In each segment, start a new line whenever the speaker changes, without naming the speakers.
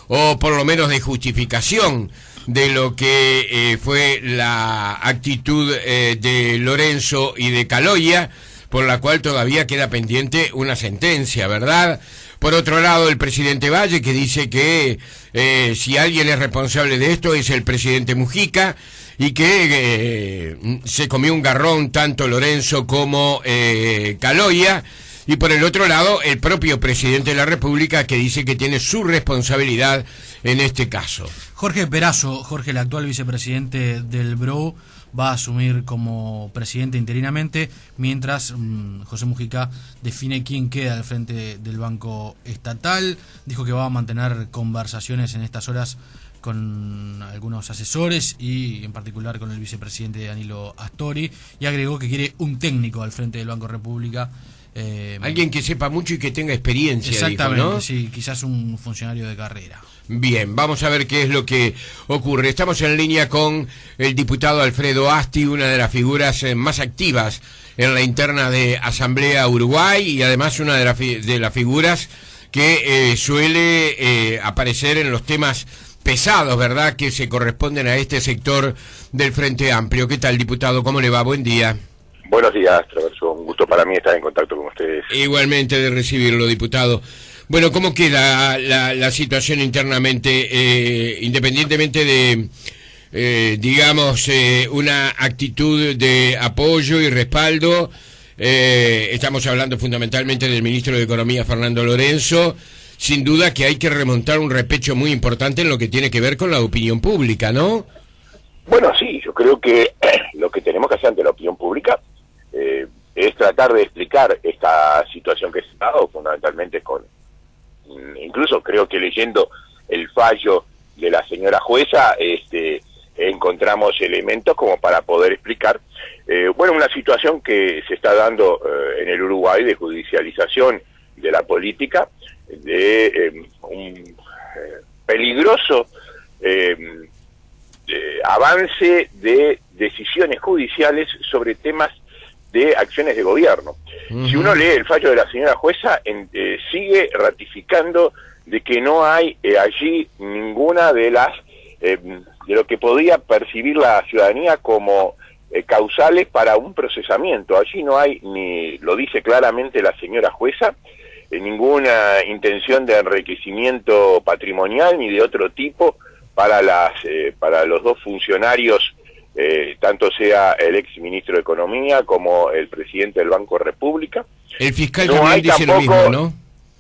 o por lo menos de justificación de lo que fue la actitud de Lorenzo y de Caloia, por la cual todavía queda pendiente una sentencia, ¿verdad? Por otro lado, el presidente Valle, que dice que si alguien es responsable de esto es el presidente Mujica, y que se comió un garrón tanto Lorenzo como Caloia. Y por el otro lado, el propio presidente de la República, que dice que tiene su responsabilidad en este caso.
Jorge Perazo, Jorge, el actual vicepresidente del BRO, va a asumir como presidente interinamente, mientras José Mujica define quién queda al frente del Banco Estatal. Dijo que va a mantener conversaciones en estas horas con algunos asesores y en particular con el vicepresidente Danilo Astori, y agregó que quiere un técnico al frente del Banco República.
Alguien que sepa mucho y que tenga experiencia.
Exactamente,
dijo, ¿no?
Sí, quizás un funcionario de carrera.
Bien, vamos a ver qué es lo que ocurre. Estamos en línea con el diputado Alfredo Asti, una de las figuras más activas en la interna de Asamblea Uruguay, y además una de las figuras que suele aparecer en los temas pesados, ¿verdad?, que se corresponden a este sector del Frente Amplio. ¿Qué tal, diputado? ¿Cómo le va? Buen día.
Buenos días, Traverso. Un gusto para mí estar en contacto con ustedes.
Igualmente de recibirlo, diputado. Bueno, ¿cómo queda la situación internamente, independientemente de, digamos, una actitud de apoyo y respaldo? Estamos hablando fundamentalmente del ministro de Economía, Fernando Lorenzo. Sin duda que hay que remontar un repecho muy importante en lo que tiene que ver con la opinión pública, ¿no?
Bueno, sí, yo creo que lo que tenemos que hacer ante la opinión pública es tratar de explicar esta situación que se ha dado, fundamentalmente incluso creo que leyendo el fallo de la señora jueza, encontramos elementos como para poder explicar, una situación que se está dando en el Uruguay de judicialización de la política, de un peligroso avance de decisiones judiciales sobre temas de acciones de gobierno. Si uno lee el fallo de la señora jueza, sigue ratificando de que no hay allí ninguna de las de lo que podía percibir la ciudadanía como causales para un procesamiento. Allí no hay, ni lo dice claramente la señora jueza, ninguna intención de enriquecimiento patrimonial ni de otro tipo para los dos funcionarios, tanto sea el ex ministro de Economía como el presidente del Banco República.
El fiscal también dice lo mismo, ¿no?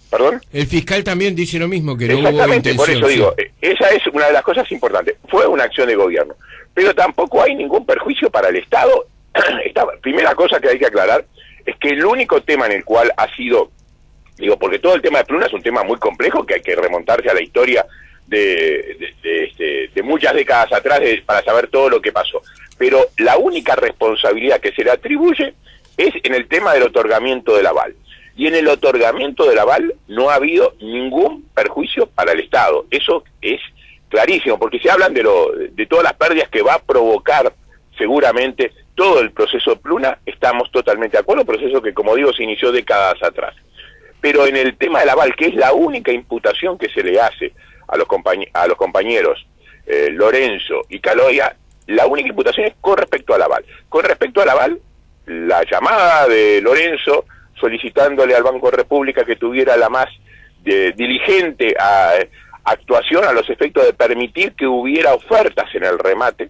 ¿Perdón?
El fiscal también dice lo mismo, que no hubo
Exactamente,
intención.
por eso digo,
sí.
Esa es una de las cosas importantes. Fue una acción de gobierno, pero tampoco hay ningún perjuicio para el Estado. Esta primera cosa que hay que aclarar es que el único tema en el cual ha sido, porque todo el tema de Pluna es un tema muy complejo, que hay que remontarse a la historia de muchas décadas atrás para saber todo lo que pasó. Pero la única responsabilidad que se le atribuye es en el tema del otorgamiento del aval. Y en el otorgamiento del aval no ha habido ningún perjuicio para el Estado. Eso es clarísimo, porque se hablan de todas las pérdidas que va a provocar seguramente todo el proceso de Pluna. Estamos totalmente de acuerdo, proceso que, como digo, se inició décadas atrás. Pero en el tema del aval, que es la única imputación que se le hace a los compañeros Lorenzo y Caloia, la única imputación es con respecto al aval. Con respecto al aval, la llamada de Lorenzo solicitándole al Banco República que tuviera la más diligente actuación a los efectos de permitir que hubiera ofertas en el remate,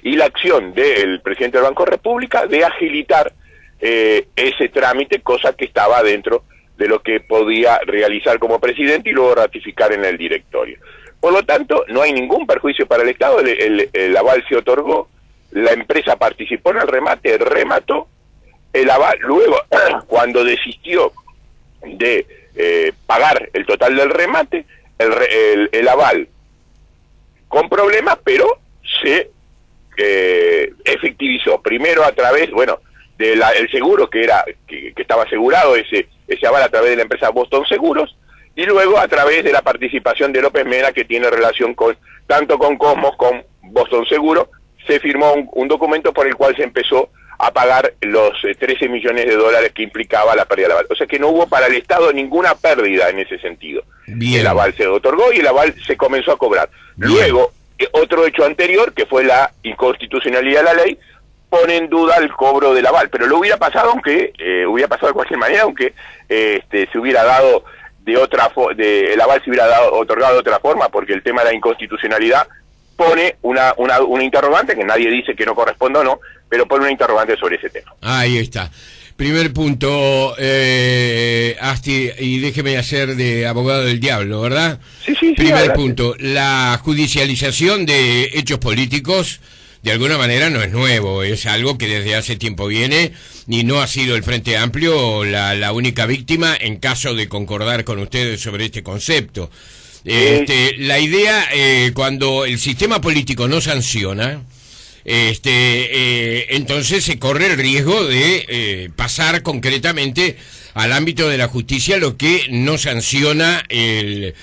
y la acción del presidente del Banco República de agilitar ese trámite, cosa que estaba dentro de lo que podía realizar como presidente y luego ratificar en el directorio. Por lo tanto, no hay ningún perjuicio para el Estado, el aval se otorgó, la empresa participó en el remate, remató, el aval, luego, cuando desistió de pagar el total del remate, el aval con problemas, pero se efectivizó, primero a través, del seguro que estaba asegurado, ese aval a través de la empresa Boston Seguros, y luego a través de la participación de López Mena, que tiene relación tanto con Cosmos como con Boston Seguro. Se firmó un documento por el cual se empezó a pagar los 13 millones de dólares que implicaba la pérdida del aval. O sea que no hubo para el Estado ninguna pérdida en ese sentido.
Bien.
El aval se otorgó y el aval se comenzó a cobrar.
Bien.
Luego, otro hecho anterior, que fue la inconstitucionalidad de la ley, pone en duda el cobro del aval. Pero lo hubiera pasado hubiera pasado de cualquier manera, aunque se hubiera dado de otra el aval se hubiera otorgado de otra forma, porque el tema de la inconstitucionalidad pone una interrogante, que nadie dice que no corresponda o no, pero pone una interrogante sobre ese tema.
Ahí está. Primer punto, Asti, y déjeme hacer de abogado del diablo, ¿verdad?
Sí.
Primer
adelante.
punto, la judicialización de hechos políticos, de alguna manera no es nuevo, es algo que desde hace tiempo viene, y no ha sido el Frente Amplio la única víctima en caso de concordar con ustedes sobre este concepto. La idea, cuando el sistema político no sanciona, entonces se corre el riesgo de pasar concretamente al ámbito de la justicia lo que no sanciona el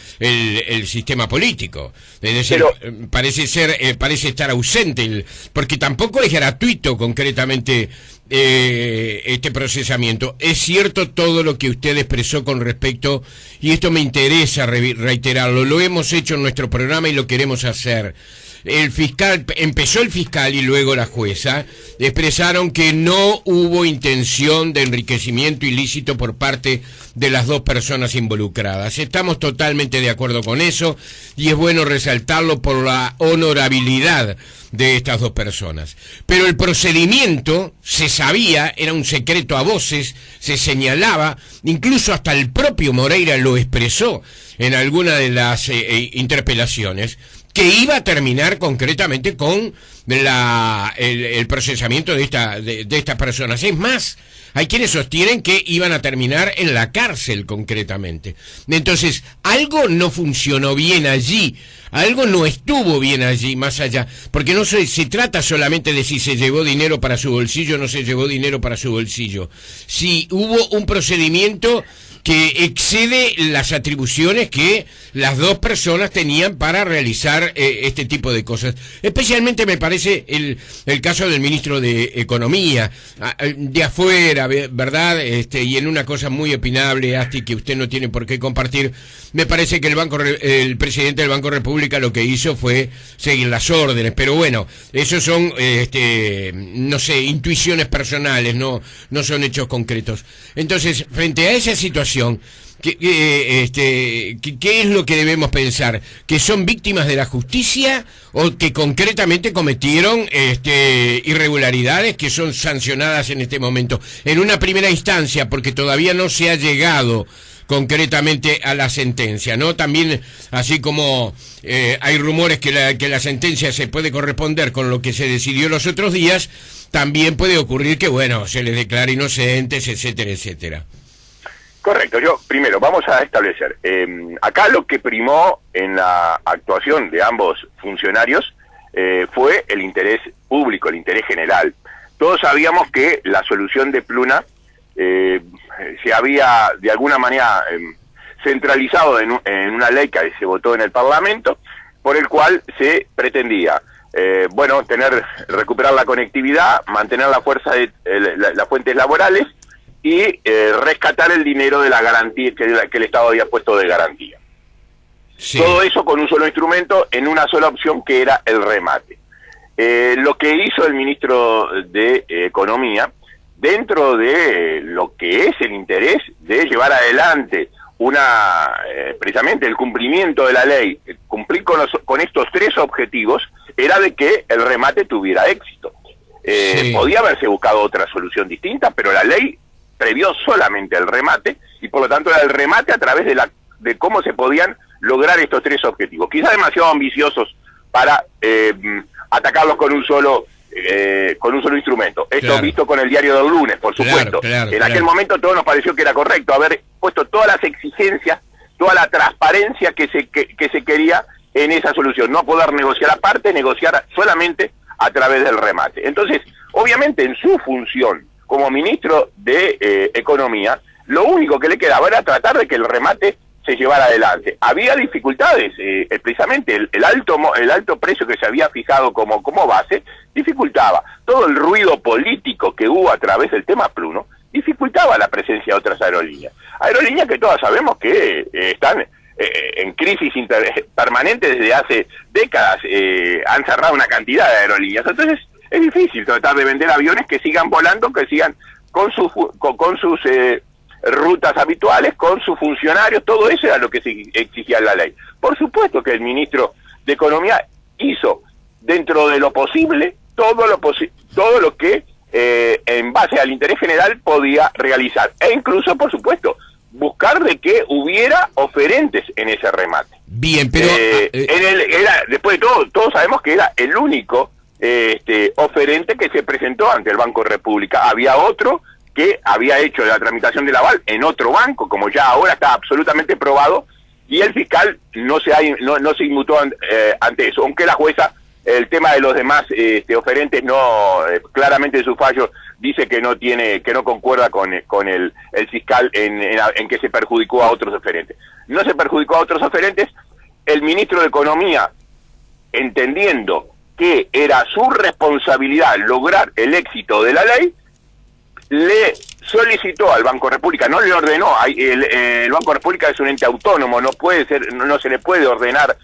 sistema político. Es decir, parece estar ausente, porque tampoco es gratuito concretamente este procesamiento. Es cierto todo lo que usted expresó con respecto, y esto me interesa reiterarlo, lo hemos hecho en nuestro programa y lo queremos hacer. Empezó el fiscal y luego la jueza, expresaron que no hubo intención de enriquecimiento ilícito por parte de las dos personas involucradas. Estamos totalmente de acuerdo con eso, y es bueno resaltarlo por la honorabilidad de estas dos personas. Pero el procedimiento se sabía, era un secreto a voces, se señalaba, incluso hasta el propio Moreira lo expresó en alguna de las interpelaciones, que iba a terminar concretamente con el procesamiento de estas personas. Es más, hay quienes sostienen que iban a terminar en la cárcel concretamente. Entonces, algo no funcionó bien allí, algo no estuvo bien allí, más allá, porque no se trata solamente de si se llevó dinero para su bolsillo o no se llevó dinero para su bolsillo. Si hubo un procedimiento que excede las atribuciones que las dos personas tenían para realizar este tipo de cosas. Especialmente me parece el caso del ministro de Economía, de afuera, ¿verdad? Y en una cosa muy opinable, Asti, que usted no tiene por qué compartir, me parece que el presidente del Banco República lo que hizo fue seguir las órdenes, pero bueno, esos son, no sé, intuiciones personales, no son hechos concretos. Entonces, frente a esa situación, ¿qué es lo que debemos pensar? ¿Que son víctimas de la justicia o que concretamente cometieron irregularidades que son sancionadas en este momento? En una primera instancia, porque todavía no se ha llegado concretamente a la sentencia, ¿no? También, así como hay rumores que la sentencia se puede corresponder con lo que se decidió los otros días, también puede ocurrir que, bueno, se les declare inocentes, etcétera, etcétera.
Correcto. Primero, vamos a establecer, acá lo que primó en la actuación de ambos funcionarios fue el interés público, el interés general. Todos sabíamos que la solución de Pluna se había de alguna manera centralizado en una ley que se votó en el Parlamento, por el cual se pretendía recuperar la conectividad, mantener la fuerza de las fuentes laborales y rescatar el dinero de la garantía que el Estado había puesto de garantía. Sí. Todo eso con un solo instrumento, en una sola opción, que era el remate. Lo que hizo el ministro de Economía, dentro de lo que es el interés de llevar adelante precisamente el cumplimiento de la ley, cumplir con estos tres objetivos, era de que el remate tuviera éxito. Sí. Podía haberse buscado otra solución distinta, pero la ley previó solamente el remate, y por lo tanto era el remate a través de cómo se podían lograr estos tres objetivos. Quizás demasiado ambiciosos para atacarlos con un solo instrumento. Esto claro. Visto con el diario del lunes, por supuesto. Claro, en aquel momento todo nos pareció que era correcto haber puesto todas las exigencias, toda la transparencia que se quería en esa solución. No poder negociar aparte, negociar solamente a través del remate. Entonces, obviamente en su función como ministro de Economía, lo único que le quedaba era tratar de que el remate se llevara adelante. Había dificultades, precisamente el alto precio que se había fijado como base dificultaba. Todo el ruido político que hubo a través del tema Pruno dificultaba la presencia de otras aerolíneas. Aerolíneas que todas sabemos que están en crisis permanente desde hace décadas, han cerrado una cantidad de aerolíneas. Entonces es difícil tratar de vender aviones que sigan volando, que sigan con sus rutas habituales, con sus funcionarios. Todo eso era lo que se exigía la ley. Por supuesto que el ministro de Economía hizo dentro de lo posible todo lo que en base al interés general podía realizar, e incluso, por supuesto, buscar de que hubiera oferentes en ese remate.
Bien, pero
después de todo, todos sabemos que era el único oferente que se presentó ante el Banco República. Había otro que había hecho la tramitación del aval en otro banco, como ya ahora está absolutamente probado, y el fiscal no se inmutó ante eso, aunque la jueza, el tema de los demás oferentes, claramente en su fallo dice que no concuerda con el fiscal en que se perjudicó a otros oferentes. No se perjudicó a otros oferentes. El ministro de Economía, entendiendo que era su responsabilidad lograr el éxito de la ley, le solicitó al Banco República, no le ordenó. El Banco República es un ente autónomo, no se le puede ordenar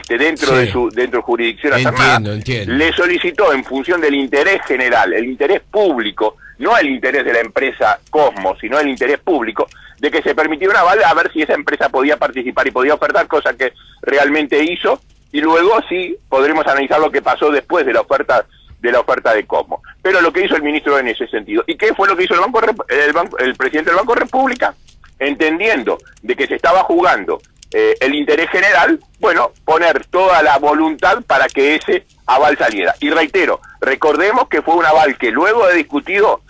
dentro de su jurisdicción hacer nada.
Entiendo.
Le solicitó, en función del interés general, el interés público, no el interés de la empresa Cosmo, sino el interés público, de que se permitiera un aval a ver si esa empresa podía participar y podía ofertar, cosa que realmente hizo, y luego sí podremos analizar lo que pasó después de la oferta de Cosmo. Pero lo que hizo el ministro en ese sentido. ¿Y qué fue lo que hizo el presidente del Banco República? Entendiendo de que se estaba jugando el interés general, bueno, poner toda la voluntad para que ese aval saliera. Y reitero, recordemos que fue un aval que luego de discutido,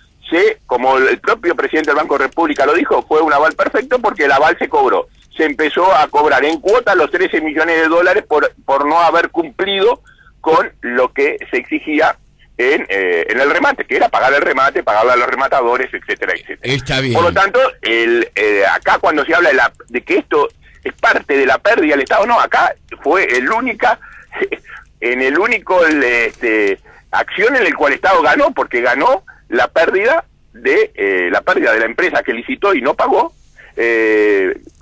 como el propio presidente del Banco República lo dijo, fue un aval perfecto porque el aval se cobró. Se empezó a cobrar en cuota los 13 millones de dólares por no haber cumplido con lo que se exigía en el remate, que era pagar el remate, pagarle a los rematadores, etcétera, etcétera.
Está bien.
Por lo tanto, acá cuando se habla de que esto es parte de la pérdida del Estado, no, acá fue el único acción en el cual el Estado ganó, porque ganó la pérdida de la empresa que licitó y no pagó.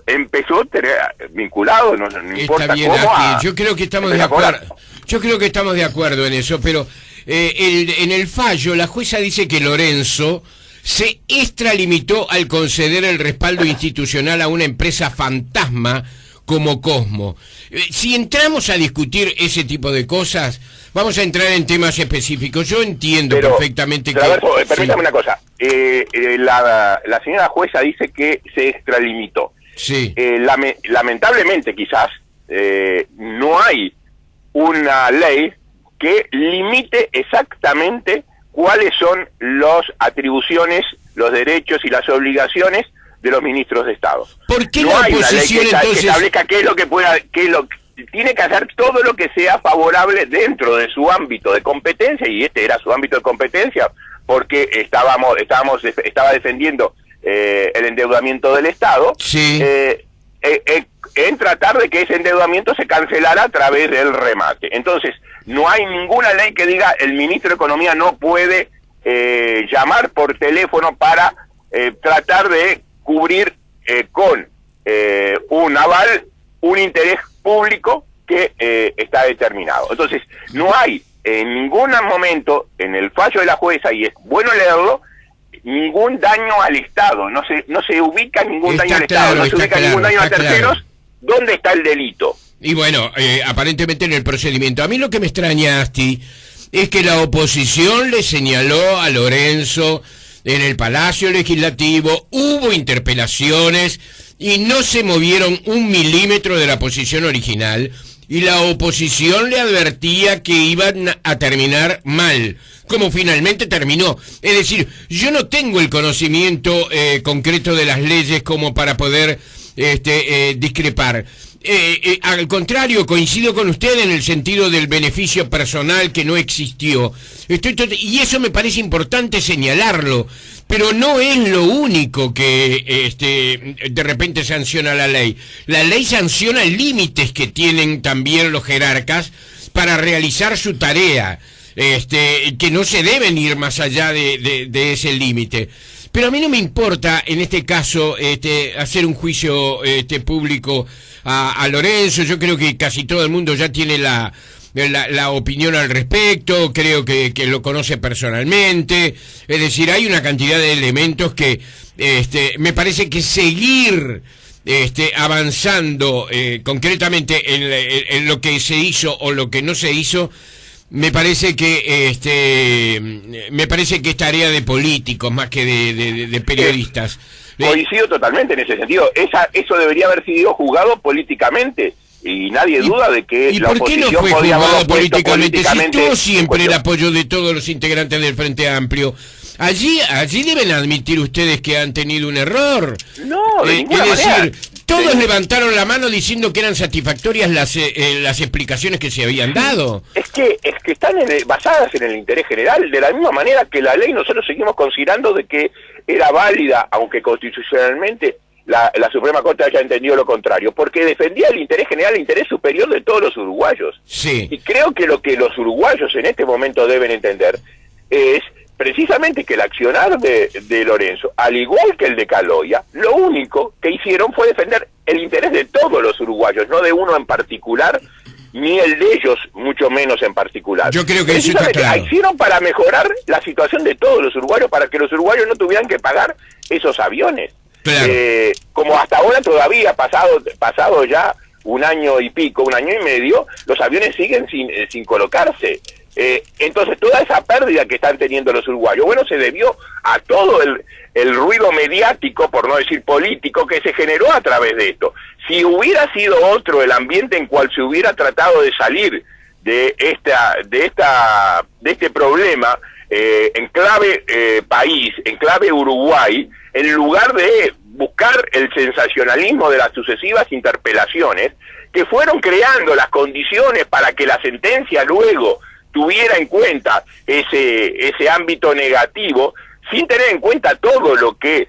Empezó vinculado, no importa
bien,
cómo.
Yo creo que estamos de acuerdo. Yo creo que estamos de acuerdo en eso, pero en el fallo la jueza dice que Lorenzo se extralimitó al conceder el respaldo institucional a una empresa fantasma como Cosmo. Si entramos a discutir ese tipo de cosas, vamos a entrar en temas específicos. Yo entiendo perfectamente que...
Permítame una cosa. La señora jueza dice que se extralimitó.
Sí.
Lamentablemente, quizás, no hay una ley que limite exactamente cuáles son las atribuciones, los derechos y las obligaciones de los ministros de Estado.
¿Por qué
no
la
hay
oposición
una ley
entonces
que establezca tiene que hacer todo lo que sea favorable dentro de su ámbito de competencia, y este era su ámbito de competencia, porque estaba defendiendo el endeudamiento del Estado,
sí,
en tratar de que ese endeudamiento se cancelara a través del remate. Entonces, no hay ninguna ley que diga el ministro de Economía no puede llamar por teléfono para tratar de cubrir con un aval un interés público que está determinado. Entonces, no hay en ningún momento en el fallo de la jueza, y es bueno leerlo, ningún daño al Estado, no se ubica ningún daño al Estado, no se ubica ningún daño a terceros. ¿Dónde está el delito?
Y bueno, aparentemente en el procedimiento. A mí lo que me extraña, Asti, es que la oposición le señaló a Lorenzo en el Palacio Legislativo, hubo interpelaciones y no se movieron un milímetro de la posición original, y la oposición le advertía que iban a terminar mal, como finalmente terminó. Es decir, yo no tengo el conocimiento concreto de las leyes como para poder discrepar. Al contrario, coincido con usted en el sentido del beneficio personal que no existió. Y eso me parece importante señalarlo, pero no es lo único que de repente sanciona la ley. La ley sanciona límites que tienen también los jerarcas para realizar su tarea, que no se deben ir más allá de ese límite. Pero a mí no me importa, en este caso, hacer un juicio público a Lorenzo. Yo creo que casi todo el mundo ya tiene la opinión al respecto, creo que lo conoce personalmente. Es decir, hay una cantidad de elementos que me parece que seguir avanzando concretamente en lo que se hizo o lo que no se hizo, me parece que es tarea de políticos más que de periodistas.
Coincido totalmente en ese sentido. Eso debería haber sido juzgado políticamente. Y nadie duda de que
¿Y
la
por qué no
oposición
fue
podía
juzgado
haberlo puesto
políticamente? Si tuvo siempre el
en
apoyo de todos los integrantes del Frente Amplio. Allí deben admitir ustedes que han tenido un error.
No, de ninguna
es
manera.
decir, todos levantaron la mano diciendo que eran satisfactorias las explicaciones que se habían dado.
Es que están basadas en el interés general, de la misma manera que la ley nosotros seguimos considerando de que era válida, aunque constitucionalmente la Suprema Corte haya entendido lo contrario, porque defendía el interés general, el interés superior de todos los uruguayos.
Sí.
Y creo que lo que los uruguayos en este momento deben entender es precisamente que el accionar de Lorenzo, al igual que el de Caloia, lo único que hicieron fue defender el interés de todos los uruguayos, no de uno en particular, ni el de ellos, mucho menos en particular.
Yo creo que eso está claro.
Hicieron para mejorar la situación de todos los uruguayos, para que los uruguayos no tuvieran que pagar esos aviones.
Claro.
Como hasta ahora todavía, pasado ya un año y pico, un año y medio, los aviones siguen sin colocarse. Entonces toda esa pérdida que están teniendo los uruguayos, bueno, se debió a todo el ruido mediático, por no decir político, que se generó a través de esto. Si hubiera sido otro el ambiente en cual se hubiera tratado de salir de este problema en clave país, en clave Uruguay, en lugar de buscar el sensacionalismo de las sucesivas interpelaciones que fueron creando las condiciones para que la sentencia luego tuviera en cuenta ese ámbito negativo, sin tener en cuenta todo lo que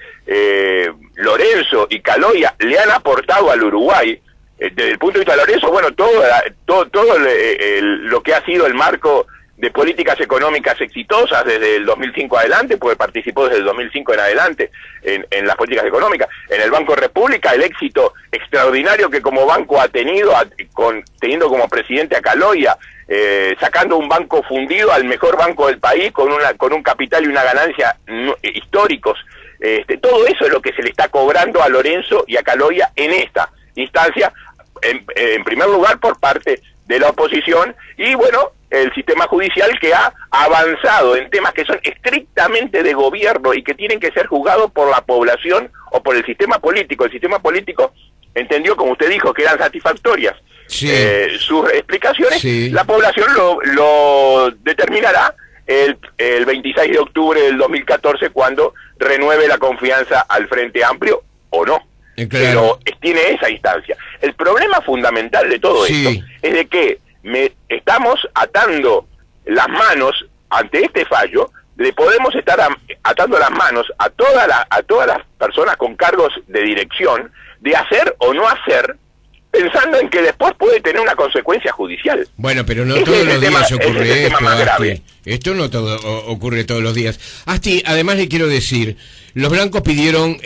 Lorenzo y Caloia le han aportado al Uruguay. Desde el punto de vista de Lorenzo, bueno, todo lo que ha sido el marco de políticas económicas exitosas desde el 2005 adelante, porque participó desde el 2005 en adelante en las políticas económicas. En el Banco República, el éxito extraordinario que como banco ha tenido, teniendo como presidente a Caloia, sacando un banco fundido al mejor banco del país con un capital y una ganancia históricos. Todo eso es lo que se le está cobrando a Lorenzo y a Caloia en esta instancia, en primer lugar por parte de la oposición, y bueno, el sistema judicial que ha avanzado en temas que son estrictamente de gobierno y que tienen que ser juzgados por la población o por el sistema político. El sistema político entendió, como usted dijo, que eran satisfactorias sus explicaciones. Sí. La población lo determinará el 26 de octubre del 2014 cuando renueve la confianza al Frente Amplio o no. Claro. Pero tiene esa instancia. El problema fundamental de todo esto es de que estamos atando las manos ante este fallo. Le podemos estar atando las manos a todas las personas con cargos de dirección de hacer o no hacer, pensando en que después puede tener una consecuencia judicial.
Bueno, pero no todos los días ocurre esto, Asti. Esto no ocurre todos los días. Asti, además le quiero decir, los blancos pidieron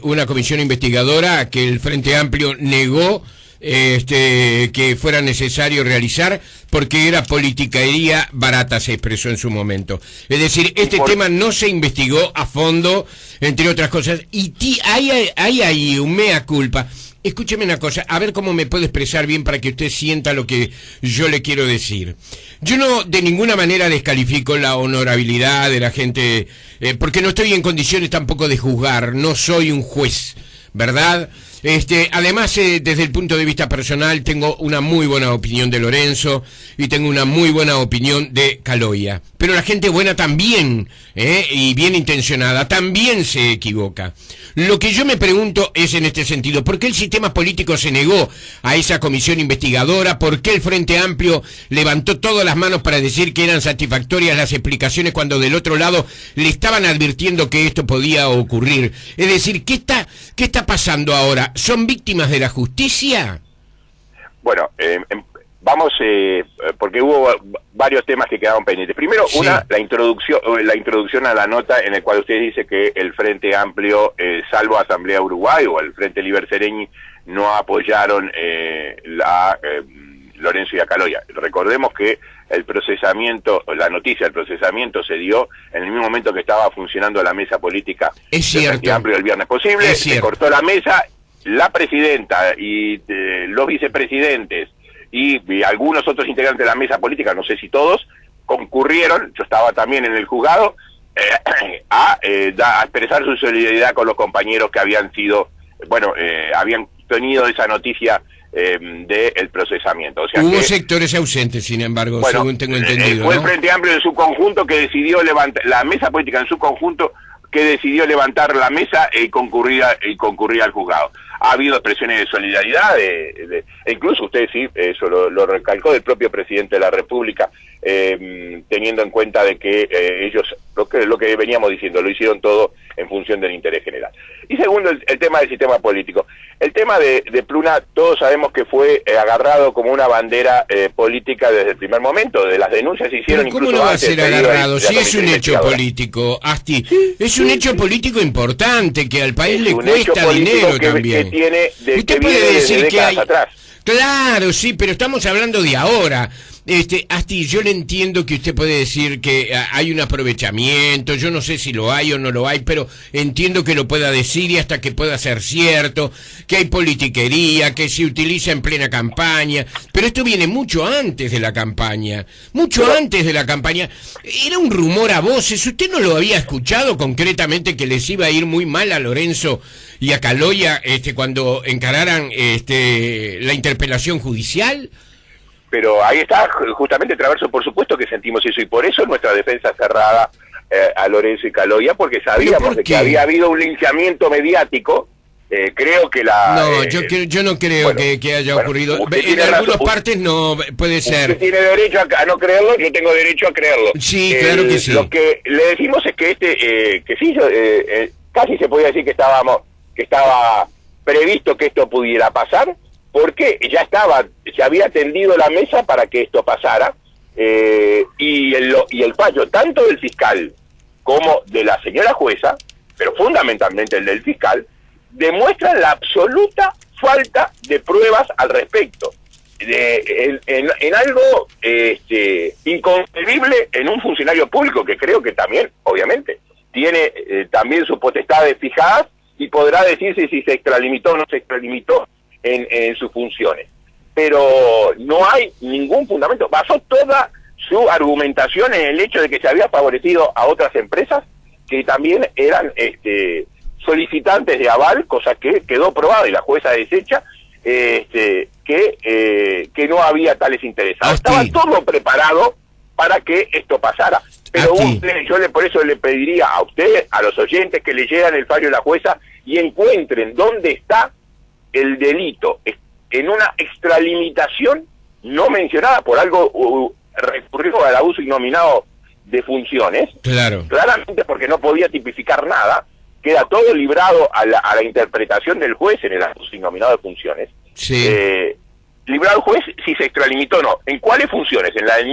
una comisión investigadora que el Frente Amplio negó que fuera necesario realizar porque era politiquería barata, se expresó en su momento. Es decir, este tema no se investigó a fondo, entre otras cosas, y hay ahí un mea culpa. Escúcheme una cosa, a ver cómo me puedo expresar bien para que usted sienta lo que yo le quiero decir. Yo no de ninguna manera descalifico la honorabilidad de la gente, porque no estoy en condiciones tampoco de juzgar, no soy un juez, ¿verdad? Además, desde el punto de vista personal, tengo una muy buena opinión de Lorenzo y tengo una muy buena opinión de Caloia. Pero la gente buena también, y bien intencionada, también se equivoca. Lo que yo me pregunto es en este sentido, ¿por qué el sistema político se negó a esa comisión investigadora? ¿Por qué el Frente Amplio levantó todas las manos para decir que eran satisfactorias las explicaciones cuando del otro lado le estaban advirtiendo que esto podía ocurrir? Es decir, ¿qué está pasando ahora? ¿Son víctimas de la justicia?
Bueno, vamos, porque hubo varios temas que quedaron pendientes. Primero, sí. La introducción a la nota en el cual usted dice que el Frente Amplio, salvo Asamblea Uruguay o el Frente Liber Sereñi, no apoyaron Lorenzo y a Caloia. Recordemos que el procesamiento, la noticia del procesamiento se dio en el mismo momento que estaba funcionando la mesa política del Frente Amplio el viernes posible. Se cortó la mesa, la presidenta y los vicepresidentes y algunos otros integrantes de la mesa política, no sé si todos, concurrieron, yo estaba también en el juzgado, a expresar su solidaridad con los compañeros que habían sido, habían tenido esa noticia del procesamiento. O sea,
hubo sectores ausentes, sin embargo, según tengo entendido.
Fue el Frente Amplio en su conjunto que decidió levantar, la mesa política en su conjunto que decidió levantar la mesa y concurrir al juzgado. Ha habido expresiones de solidaridad, incluso usted sí, eso lo recalcó, del propio presidente de la República, teniendo en cuenta de que ellos, lo que veníamos diciendo, lo hicieron todo en función del interés general. Y segundo, el tema del sistema político. El tema de Pluna, todos sabemos que fue agarrado como una bandera política desde el primer momento, de las denuncias se hicieron.
¿Cómo no va a ser agarrado? Si es un hecho político, Asti, sí, es un hecho político importante que al país le cuesta dinero también.
Usted puede decir que hay atrás.
Claro, sí, pero estamos hablando de ahora. Asti, yo le entiendo que usted puede decir que hay un aprovechamiento, yo no sé si lo hay o no lo hay, pero entiendo que lo pueda decir y hasta que pueda ser cierto, que hay politiquería, que se utiliza en plena campaña, pero esto viene mucho antes de la campaña, antes de la campaña. Era un rumor a voces, ¿usted no lo había escuchado concretamente que les iba a ir muy mal a Lorenzo y a Caloia cuando encararan la interpelación judicial?
Pero ahí está, justamente, Traverso, por supuesto que sentimos eso, y por eso nuestra defensa cerrada a Lorenzo y Caloia, porque sabíamos de que había habido un linchamiento mediático. Creo que
yo no creo que haya ocurrido. En algunas partes no puede ser.
Usted tiene derecho a no creerlo, yo tengo derecho a creerlo.
Sí, claro que sí.
Lo que le decimos es que que sí, casi se podía decir que estaba previsto que esto pudiera pasar, porque se había tendido la mesa para que esto pasara, y el fallo tanto del fiscal como de la señora jueza, pero fundamentalmente el del fiscal, demuestran la absoluta falta de pruebas al respecto, en algo inconcebible en un funcionario público que creo que también, obviamente, tiene también sus potestades fijadas y podrá decirse si se extralimitó o no se extralimitó en sus funciones, pero no hay ningún fundamento. Basó toda su argumentación en el hecho de que se había favorecido a otras empresas que también eran solicitantes de aval, cosa que quedó probada y la jueza desecha, que no había tales interesados. Estaba todo preparado para que esto pasara. Pero por eso le pediría a usted, a los oyentes, que leyeran el fallo de la jueza y encuentren dónde está el delito, en una extralimitación no mencionada, por algo recurrió al abuso innominado de funciones, claramente porque no podía tipificar nada, queda todo librado a la interpretación del juez en el abuso innominado de funciones.
Sí.
Librado el juez si se extralimitó o no. ¿En cuáles funciones? En la del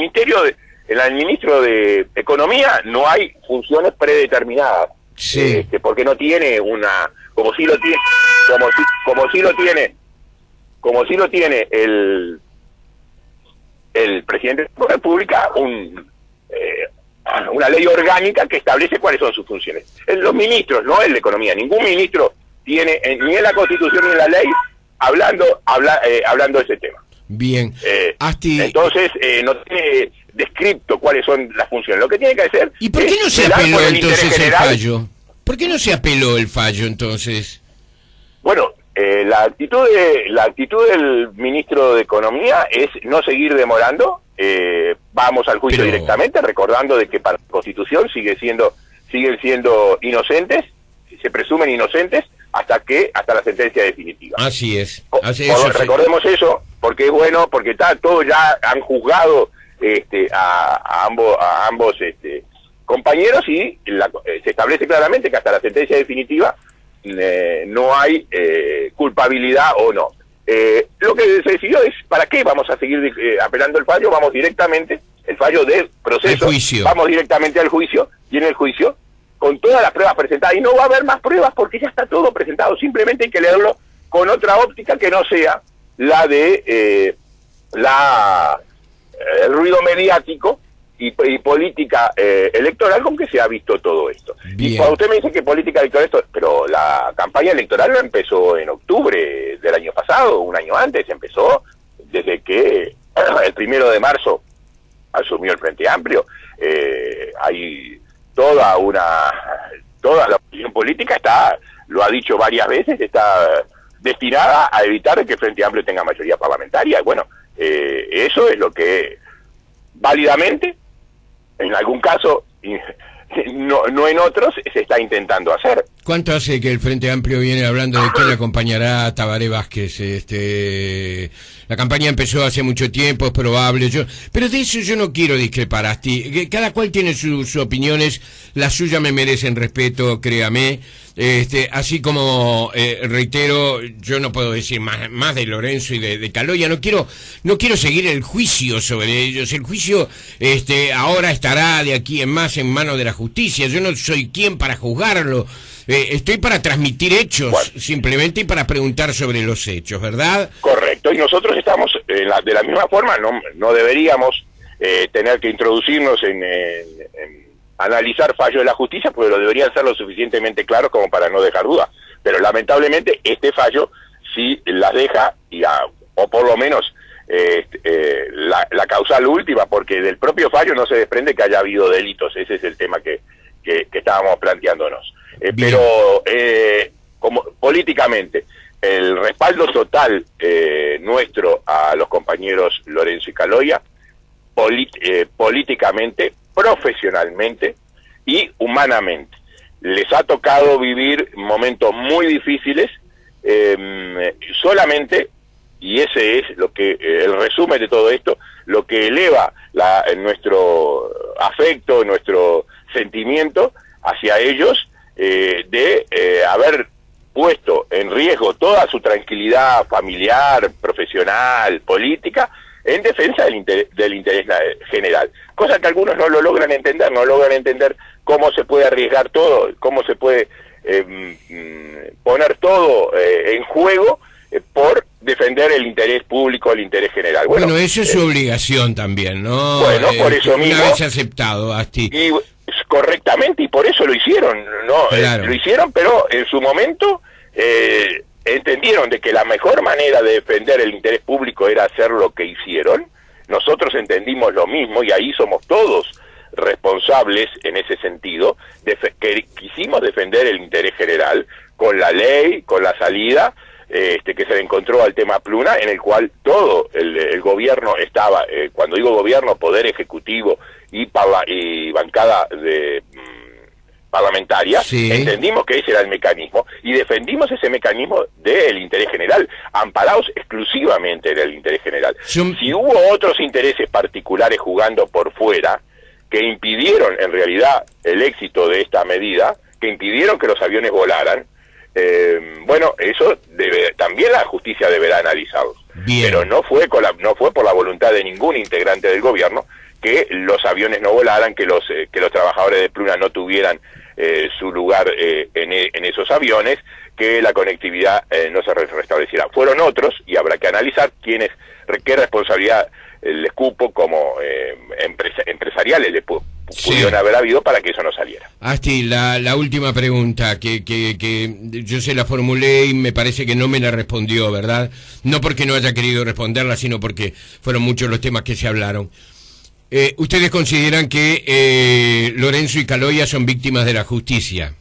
ministro de Economía no hay funciones predeterminadas.
Sí.
Porque no tiene una, como si lo tiene el presidente de la República, una ley orgánica que establece cuáles son sus funciones. Los ministros, no el de Economía, ningún ministro tiene ni en la Constitución ni en la ley hablando de ese tema.
Bien.
Entonces no tiene descripto cuáles son las funciones. Lo que tiene que hacer.
¿Y por qué no se apeló entonces el fallo? ¿Por qué no se apeló el fallo entonces?
Bueno, la actitud del ministro de Economía es no seguir demorando. Vamos al juicio directamente, recordando de que para la Constitución siguen siendo inocentes, se presumen inocentes hasta la sentencia definitiva.
Así es.
Recordemos eso, porque es bueno, porque todos ya han juzgado a ambos compañeros, y se establece claramente que hasta la sentencia definitiva no hay culpabilidad o no. Lo que se decidió es, ¿para qué vamos a seguir apelando el fallo? Vamos directamente, el fallo del proceso, vamos directamente al juicio, y en el juicio, con todas las pruebas presentadas, y no va a haber más pruebas porque ya está todo presentado, simplemente hay que leerlo con otra óptica que no sea la de el ruido mediático y política electoral con que se ha visto todo esto. Bien. Y cuando usted me dice que política electoral, pero la campaña electoral no empezó en octubre del año pasado, un año antes, empezó desde que el 1 de marzo asumió el Frente Amplio. Hay toda la opinión política lo ha dicho varias veces, está destinada a evitar que el Frente Amplio tenga mayoría parlamentaria. Bueno, eso es lo que válidamente, en algún caso, no en otros, se está intentando hacer.
¿Cuánto hace que el Frente Amplio viene hablando de que le acompañará a Tabaré Vázquez? La campaña empezó hace mucho tiempo, es probable, pero de eso yo no quiero discrepar, Asti. Cada cual tiene sus opiniones, las suyas me merecen respeto, créame. Así como reitero, yo no puedo decir más de Lorenzo y de Caloya, no quiero seguir el juicio sobre ellos. El juicio ahora estará de aquí en más en manos de la justicia. Yo no soy quien para juzgarlo. Estoy para transmitir hechos, simplemente, y para preguntar sobre los hechos, ¿verdad?
Correcto, y nosotros estamos de la misma forma, no deberíamos tener que introducirnos en analizar fallos de la justicia, porque lo deberían ser lo suficientemente claros como para no dejar duda. Pero lamentablemente este fallo sí las deja, o por lo menos la causal última, porque del propio fallo no se desprende que haya habido delitos. Ese es el tema que estábamos planteándonos. Pero como políticamente, el respaldo total nuestro a los compañeros Lorenzo y Caloya, políticamente, profesionalmente y humanamente. Les ha tocado vivir momentos muy difíciles, solamente, y ese es lo que el resumen de todo esto, lo que eleva nuestro afecto, nuestro sentimiento hacia ellos, de haber puesto en riesgo toda su tranquilidad familiar, profesional, política, en defensa del interés general. Cosa que algunos no lo logran entender cómo se puede arriesgar todo, cómo se puede poner todo en juego por defender el interés público, el interés general.
Bueno, eso es su obligación también, ¿no?
Bueno, por eso mismo.
Una vez aceptado, Asti.
Y correctamente, y por eso lo hicieron, ¿no?
Claro.
Lo hicieron, pero en su momento entendieron de que la mejor manera de defender el interés público era hacer lo que hicieron. Nosotros entendimos lo mismo, y ahí somos todos responsables en ese sentido, que quisimos defender el interés general con la ley, con la salida que se le encontró al tema Pluna, en el cual todo el gobierno estaba, cuando digo gobierno, poder ejecutivo y bancada de parlamentaria, sí. Entendimos que ese era el mecanismo y defendimos ese mecanismo del interés general, amparados exclusivamente en el interés general. Si hubo otros intereses particulares jugando por fuera que impidieron en realidad el éxito de esta medida, que impidieron que los aviones volaran, bueno, eso también la justicia deberá analizarlo. Bien. Pero no fue por la voluntad de ningún integrante del gobierno que los aviones no volaran, que los trabajadores de Pluna no tuvieran su lugar en esos aviones, que la conectividad no se restableciera. Fueron otros, y habrá que analizar qué responsabilidad les cupo como empresariales les pudieron haber habido para que eso no saliera.
Asti, la última pregunta que yo se la formulé y me parece que no me la respondió, ¿verdad? No porque no haya querido responderla, sino porque fueron muchos los temas que se hablaron. ¿Ustedes consideran que Lorenzo y Caloya son víctimas de la justicia?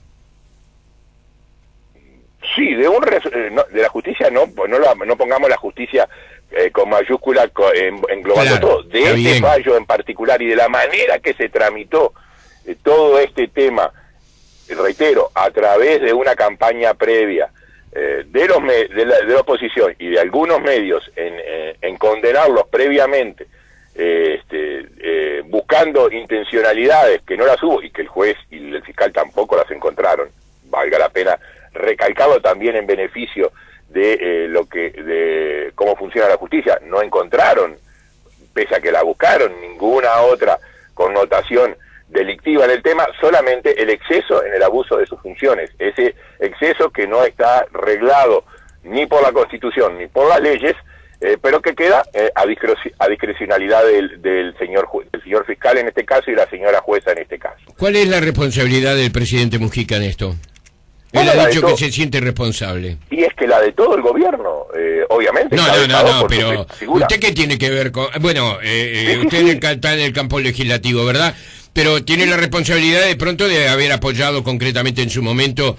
Sí, de de la justicia no pongamos la justicia con mayúscula englobando
claro,
todo. De este fallo en particular y de la manera que se tramitó todo este tema, reitero, a través de una campaña previa de la oposición y de algunos medios en condenarlos previamente, buscando intencionalidades que no las hubo y que el juez y el fiscal tampoco las encontraron, valga la pena recalcarlo también en beneficio de cómo funciona la justicia. No encontraron, pese a que la buscaron, ninguna otra connotación delictiva en el tema, solamente el exceso en el abuso de sus funciones, ese exceso que no está reglado ni por la Constitución ni por las leyes, pero que queda a discrecionalidad del señor fiscal en este caso y la señora jueza en este caso.
¿Cuál es la responsabilidad del presidente Mujica en esto? Él ha dicho que se siente responsable.
Y es que la de todo el gobierno, obviamente.
No, pero ¿usted qué tiene que ver con...? Bueno, usted está en el campo legislativo, ¿verdad? Pero tiene la responsabilidad de pronto de haber apoyado concretamente en su momento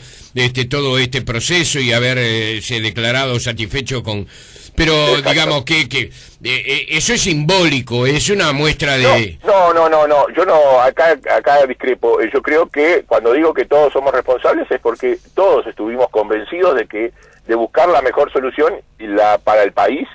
todo este proceso y haberse declarado satisfecho con... Pero exacto. Digamos que eso es simbólico, es una muestra de...
No, yo no, acá discrepo. Yo creo que cuando digo que todos somos responsables es porque todos estuvimos convencidos de buscar la mejor solución para el país.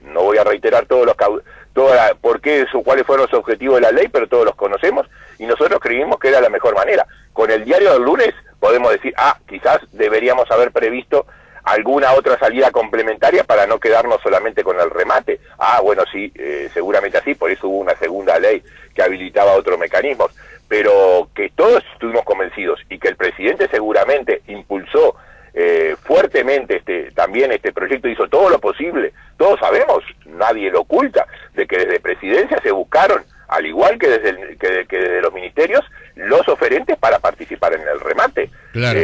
No voy a reiterar cuáles fueron los objetivos de la ley, pero todos los conocemos y nosotros creímos que era la mejor manera. Con el diario del lunes podemos decir, quizás deberíamos haber previsto alguna otra salida complementaria para no quedarnos solamente con el remate. Bueno, sí, seguramente así, por eso hubo una segunda ley que habilitaba otros mecanismos, pero que todos estuvimos convencidos y que el presidente seguramente impulsó fuertemente también este proyecto, hizo todo lo posible. Todos sabemos, nadie lo oculta, de que desde Presidencia se buscaron, al igual que desde los ministerios, los oferentes para participar en el remate.
Claro.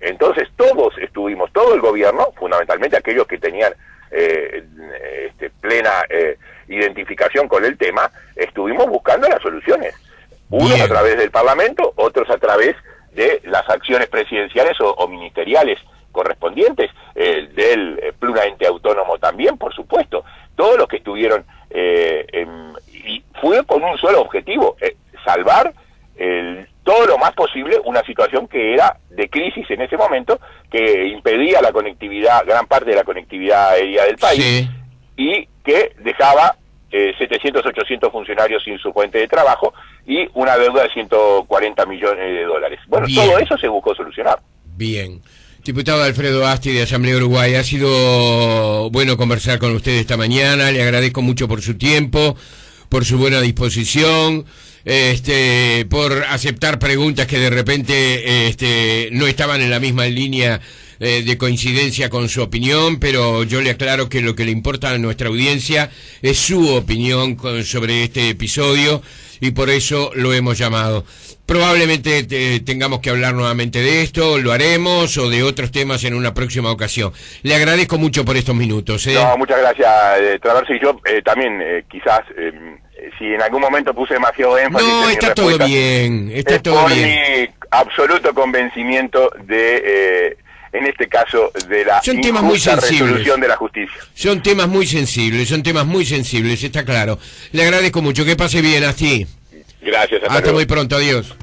Entonces todos estuvimos, todo el gobierno, fundamentalmente aquellos que tenían plena identificación con el tema, estuvimos buscando las soluciones. Unos a través del Parlamento, otros a través de las acciones presidenciales o ministeriales correspondientes, del pluramente autónomo también, por supuesto. Todos los que estuvieron, y fue con un solo objetivo, salvar todo lo más posible una situación que era de crisis en ese momento, que impedía la conectividad, gran parte de la conectividad aérea del país, sí, y que dejaba 700, 800 funcionarios sin su fuente de trabajo y una deuda de 140 millones de dólares. Bueno, bien, todo eso se buscó solucionar.
Bien. Diputado Alfredo Asti de Asamblea Uruguay, ha sido bueno conversar con usted esta mañana, le agradezco mucho por su tiempo, por su buena disposición, por aceptar preguntas que de repente no estaban en la misma línea de coincidencia con su opinión, pero yo le aclaro que lo que le importa a nuestra audiencia es su opinión sobre este episodio y por eso lo hemos llamado. Probablemente tengamos que hablar nuevamente de esto, lo haremos, o de otros temas en una próxima ocasión. Le agradezco mucho por estos minutos.
No, muchas gracias, Traverso, y yo también quizás... si en algún momento puse demasiado énfasis...
No, está todo bien, está todo bien.
Mi absoluto convencimiento de, en este caso, de la injusta resolución de la justicia.
Son temas muy sensibles, está claro. Le agradezco mucho, que pase bien, Asti.
Gracias,
hasta muy pronto, adiós.